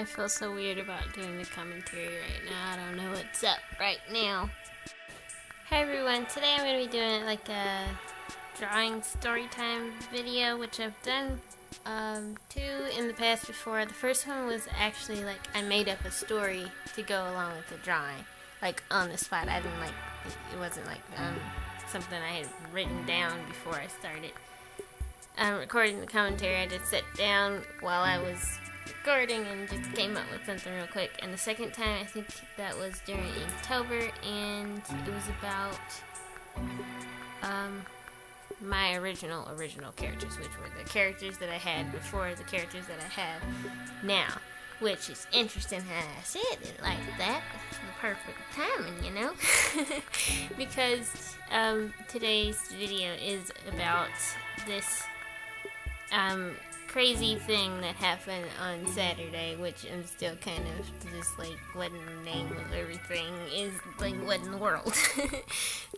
I feel so weird about doing the commentary right now. I don't know what's up right now. Hi everyone, today I'm going to be doing like a drawing story time video, which I've done two in the past before. The first one was actually like I made up a story to go along with the drawing, like on the spot. I didn't like, it wasn't like something I had written down before I started recording the commentary. I just sat down while I was recording and just came up with something real quick. And the second time, I think that was during October, and it was about my original characters, which were the characters that I had before the characters that I have now, which is interesting how I said it like that. The perfect timing, you know? Because today's video is about this crazy thing that happened on Saturday, which I'm still kind of just like, what in the name of everything is, like, what in the world?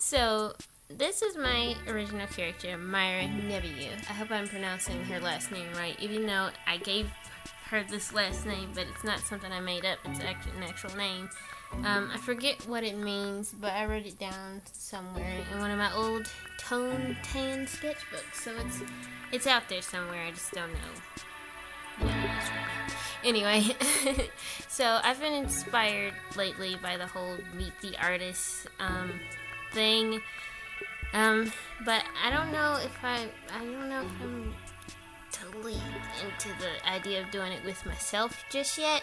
So, this is my original character, Myrah. I hope I'm pronouncing her last name right, even though I gave her this last name, but it's not something I made up, it's actually an actual name. I forget what it means, but I wrote it down somewhere in one of my old tone tan sketchbooks, so it's out there somewhere. I just don't know what it is right now. Anyway, so I've been inspired lately by the whole Meet the Artist thing, but I don't know if I'm totally into the idea of doing it with myself just yet.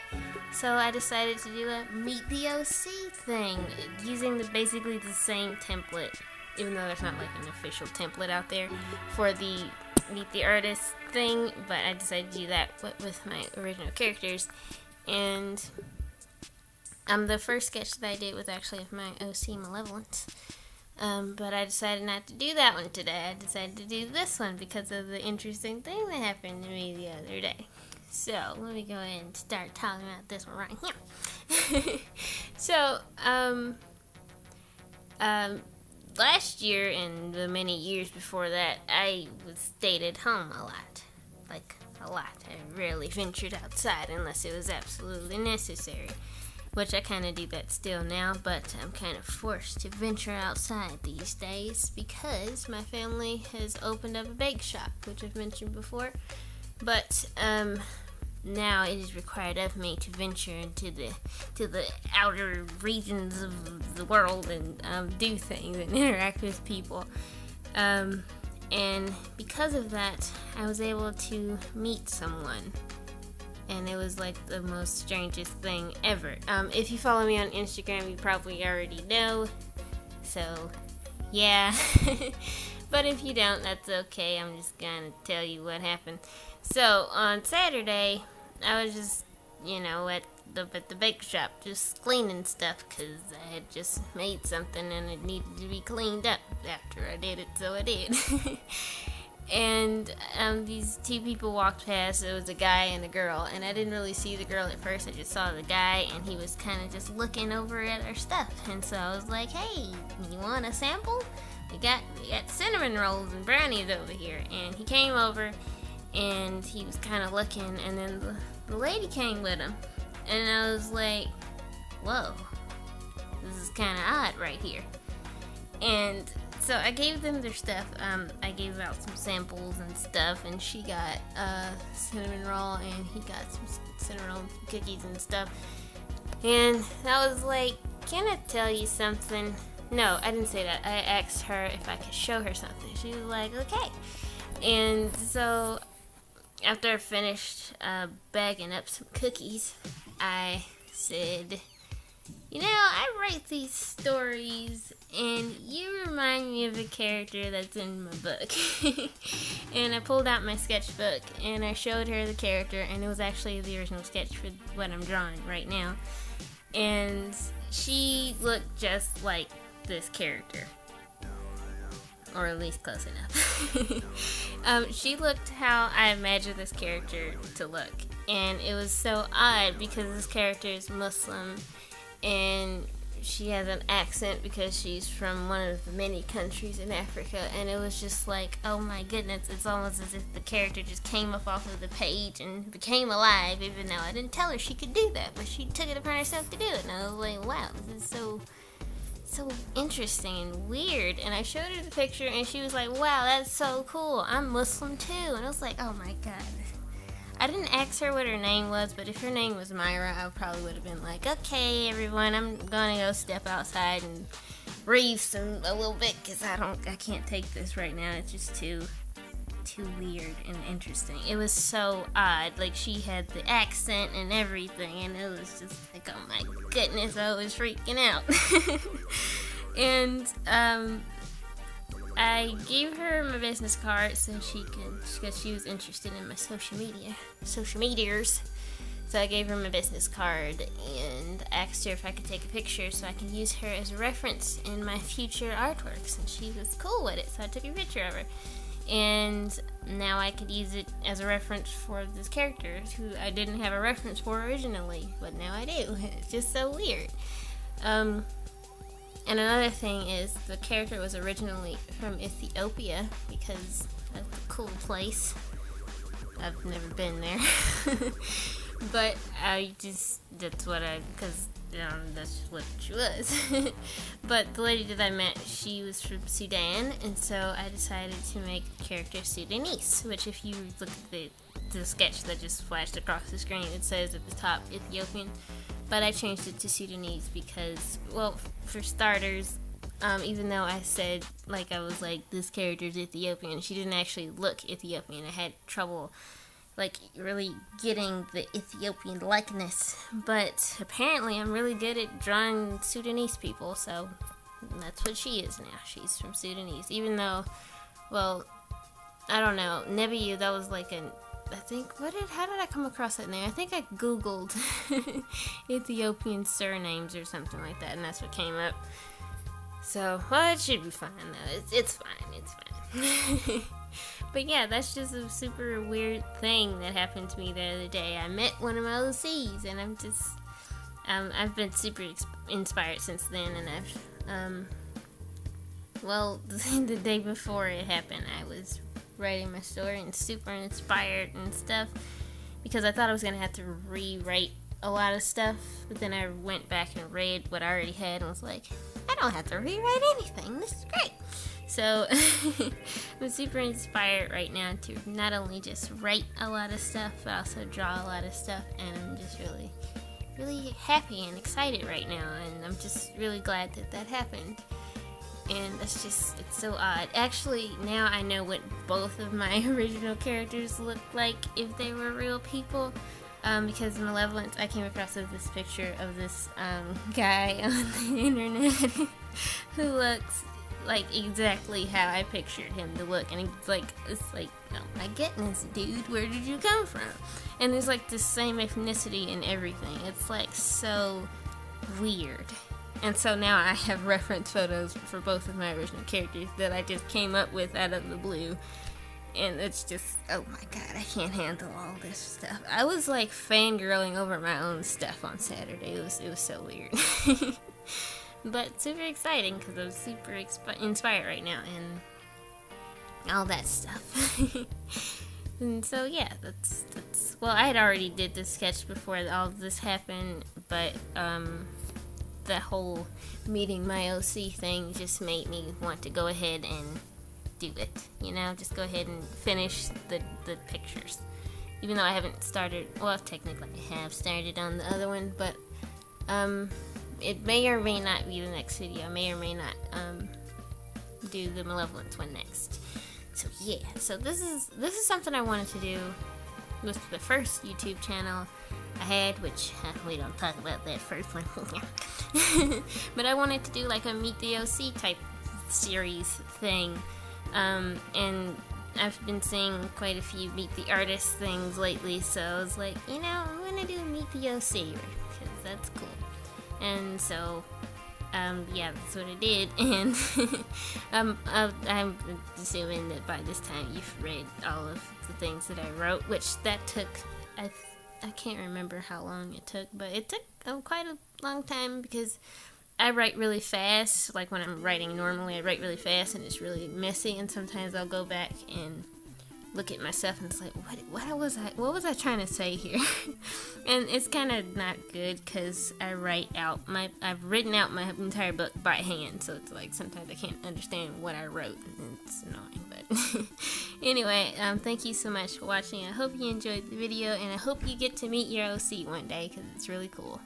So I decided to do a Meet the OC thing, using basically the same template, even though there's not like an official template out there for the Meet the Artist thing, but I decided to do that with my original characters. And the first sketch that I did was actually of my OC Malevolence. But I decided not to do that one today. I decided to do this one because of the interesting thing that happened to me the other day. So, let me go ahead and start talking about this one right here. So, last year and the many years before that, I stayed at home a lot. Like, a lot. I rarely ventured outside unless it was absolutely necessary. Which I kind of do that still now, but I'm kind of forced to venture outside these days because my family has opened up a bake shop, which I've mentioned before. But now it is required of me to venture into the outer regions of the world and do things and interact with people. And because of that, I was able to meet someone. And it was like the most strangest thing ever. If you follow me on Instagram, you probably already know. So, yeah. But if you don't, that's okay. I'm just gonna tell you what happened. So, on Saturday, I was just, at the bake shop, just cleaning stuff, because I had just made something and it needed to be cleaned up after I did it, so I did. And these two people walked past. It was a guy and a girl, and I didn't really see the girl at first. I just saw the guy, and he was kind of just looking over at our stuff. And so I was like, "Hey, you want a sample? We got cinnamon rolls and brownies over here." And he came over, and he was kind of looking, and then the lady came with him, and I was like, "Whoa, this is kind of odd right here." And so I gave them their stuff. I gave out some samples and stuff, and she got cinnamon roll, and he got some cinnamon roll cookies and stuff. And I was like, "Can I tell you something?" No, I didn't say that. I asked her if I could show her something. She was like, "Okay." And so after I finished bagging up some cookies, I said, I write these stories, and you remind me of a character that's in my book." And I pulled out my sketchbook, and I showed her the character, and it was actually the original sketch for what I'm drawing right now. And she looked just like this character. Or at least close enough. She looked how I imagined this character to look. And it was so odd because this character is Muslim, and she has an accent because she's from one of the many countries in Africa, and it was just like, oh my goodness, it's almost as if the character just came up off of the page and became alive, even though I didn't tell her she could do that, but she took it upon herself to do it, and I was like, wow, this is so interesting and weird. And I showed her the picture, and she was like, wow, that's so cool, I'm Muslim too. And I was like, oh my god. I didn't ask her what her name was, but if her name was Myrah, I probably would have been like, okay, everyone, I'm gonna go step outside and breathe a little bit, because I can't take this right now. It's just too weird and interesting. It was so odd. Like, she had the accent and everything, and it was just like, oh my goodness, I was freaking out. And I gave her my business card so she could, because she was interested in my social medias. So I gave her my business card and asked her if I could take a picture so I could use her as a reference in my future artworks, and she was cool with it, so I took a picture of her. And now I could use it as a reference for this character, who I didn't have a reference for originally, but now I do. It's just so weird. And another thing is, the character was originally from Ethiopia, because that's a cool place. I've never been there. But that's what she was. But the lady that I met, she was from Sudan, and so I decided to make the character Sudanese, which if you look at the sketch that just flashed across the screen, it says at the top Ethiopian, but I changed it to Sudanese because, well, for starters, even though I said, like, I was like, this character's Ethiopian, she didn't actually look Ethiopian. I had trouble, like, really getting the Ethiopian likeness, but apparently I'm really good at drawing Sudanese people, so that's what she is now. She's from Sudanese, even though, well, I don't know, Nebiyu, that was like how did I come across that name? I think I googled Ethiopian surnames or something like that, and that's what came up. So, well, it should be fine though. It's fine. But yeah, that's just a super weird thing that happened to me the other day. I met one of my OCs, and I've been super inspired since then, and the day before it happened, I was writing my story and super inspired and stuff, because I thought I was going to have to rewrite a lot of stuff, but then I went back and read what I already had and was like, I don't have to rewrite anything, this is great. So I'm super inspired right now to not only just write a lot of stuff, but also draw a lot of stuff, and I'm just really, really happy and excited right now, and I'm just really glad that happened. And it's so odd. Actually, now I know what both of my original characters looked like if they were real people. Because in Malevolence, I came across this picture of this guy on the internet who looks like exactly how I pictured him to look. And it's like, oh my goodness, dude, where did you come from? And there's like the same ethnicity and everything. It's like so weird. And so now I have reference photos for both of my original characters that I just came up with out of the blue. And it's just, oh my god, I can't handle all this stuff. I was like fangirling over my own stuff on Saturday. It was so weird. But super exciting because I'm super inspired right now and all that stuff. And so yeah, that's well, I had already did this sketch before all of this happened, but the whole meeting my OC thing just made me want to go ahead and do it, just go ahead and finish the pictures, even though I haven't started, well, technically I have started on the other one, but it may or may not be the next video. I may or may not do the Malevolence one next. So yeah, so this is something I wanted to do with the first YouTube channel I had, which we don't talk about that first one. But I wanted to do like a Meet the OC type series thing, and I've been seeing quite a few Meet the Artist things lately, so I was like, I'm gonna do Meet the OC because that's cool. And so yeah, that's what I did, and I'm assuming that by this time you've read all of the things that I wrote, which that took, I can't remember how long it took, but it took quite a long time because I write really fast. Like when I'm writing normally, I write really fast and it's really messy, and sometimes I'll go back and look at myself and it's like, what was I trying to say here? And it's kind of not good because I've written out my entire book by hand, so it's like sometimes I can't understand what I wrote, and it's annoying. But anyway, thank you so much for watching. I hope you enjoyed the video, and I hope you get to meet your OC one day because it's really cool.